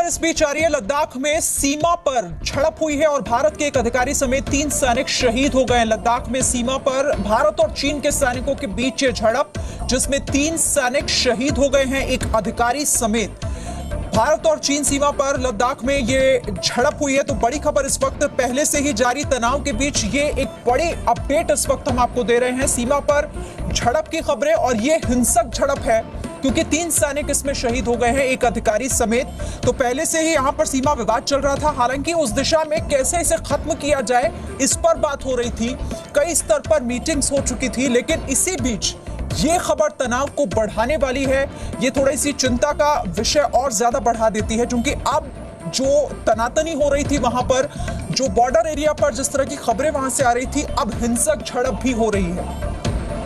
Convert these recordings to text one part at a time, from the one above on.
खबर इस बीच आ रही है। लद्दाख में सीमा पर झड़प हुई है और भारत के एक अधिकारी समेत 3 सैनिक शहीद हो गए हैं। लद्दाख में सीमा पर भारत और चीन के सैनिकों के बीच ये झड़प, जिसमें 3 सैनिक शहीद हो गए हैं, एक अधिकारी समेत। भारत और चीन सीमा पर लद्दाख में ये झड़प हुई है। तो बड़ी खबर इस वक्त, पहले से ही जारी तनाव के बीच ये एक बड़ी अपडेट इस वक्त हम आपको दे रहे हैं। सीमा पर झड़प की खबरें और ये हिंसक झड़प है क्योंकि 3 सैनिक इसमें शहीद हो गए हैं, एक अधिकारी समेत। तो पहले से ही यहां पर सीमा विवाद चल रहा था। हालांकि उस दिशा में कैसे इसे खत्म किया जाए, इस पर बात हो रही थी, कई स्तर पर मीटिंग्स हो चुकी थी। लेकिन इसी बीच ये खबर तनाव को बढ़ाने वाली है। ये थोड़ी सी चिंता का विषय और ज्यादा बढ़ा देती है, क्योंकि अब जो तनातनी हो रही थी वहां पर, जो बॉर्डर एरिया पर जिस तरह की खबरें वहां से आ रही थी, अब हिंसक झड़प भी हो रही है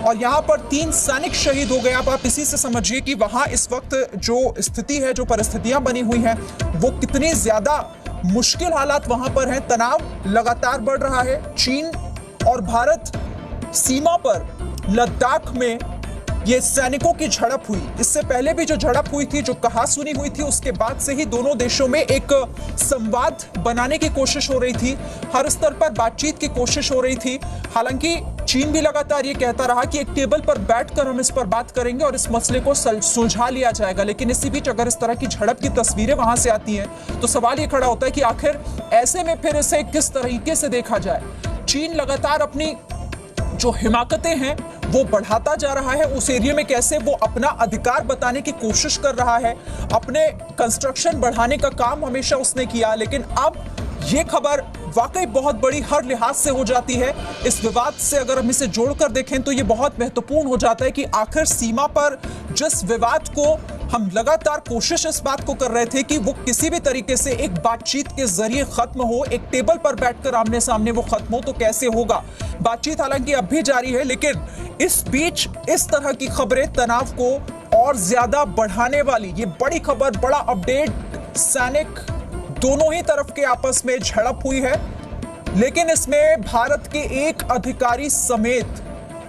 और यहां पर 3 सैनिक शहीद हो गए। अब आप इसी से समझिए कि वहां इस वक्त जो स्थिति है, जो परिस्थितियां बनी हुई हैं, वो कितनी ज्यादा मुश्किल हालात वहां पर हैं। तनाव लगातार बढ़ रहा है। चीन और भारत सीमा पर लद्दाख में ये सैनिकों की झड़प हुई। इससे पहले भी जो झड़प हुई थी, जो कहासुनी हुई थी, उसके बाद से ही दोनों देशों में एक संवाद बनाने की कोशिश हो रही थी, हर स्तर पर बातचीत की कोशिश हो रही थी। हालांकि चीन भी लगातार ये कहता रहा कि एक टेबल पर बैठकर हम इस पर बात करेंगे और इस मसले को सुलझा लिया जाएगा। लेकिन इसी बीच अगर इस तरह की झड़प की तस्वीरें वहां से आती हैं, तो सवाल ये खड़ा होता है कि आखिर ऐसे में फिर इसे किस तरीके से देखा जाए। चीन लगातार अपनी जो हिमाकतें हैं वो बढ़ाता जा रहा है। उस एरिया में कैसे वो अपना अधिकार बताने की कोशिश कर रहा है, अपने कंस्ट्रक्शन बढ़ाने का काम हमेशा उसने किया। लेकिन अब ये खबर वाकई बहुत बड़ी हर लिहाज से हो जाती है। इस विवाद से अगर हम इसे जोड़कर देखें तो ये बहुत महत्वपूर्ण हो जाता है कि आखिर सीमा पर जिस विवाद को हम लगातार कोशिश इस बात को कर रहे थे कि वो किसी भी तरीके से एक बातचीत के जरिए खत्म हो, एक टेबल पर बैठकर आमने सामने वो खत्म हो, तो कैसे होगा। बातचीत हालांकि अब भी जारी है, लेकिन इस बीच इस तरह की खबरें तनाव को और ज्यादा बढ़ाने वाली। ये बड़ी खबर, बड़ा अपडेट। सैनिक दोनों ही तरफ के आपस में झड़प हुई है, लेकिन इसमें भारत के एक अधिकारी समेत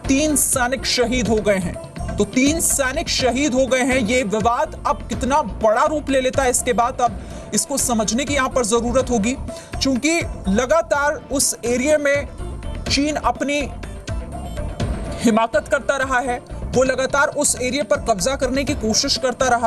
3 सैनिक शहीद हो गए हैं। तो 3 सैनिक शहीद हो गए हैं। ये विवाद अब कितना बड़ा रूप ले लेता है, इसके बाद अब इसको समझने की यहां पर जरूरत होगी, क्योंकि लगातार उस एरिया में चीन अपनी हिमाकत करता रहा है। वो लगातार उस एरिया पर कब्जा करने की कोशिश करता रहा।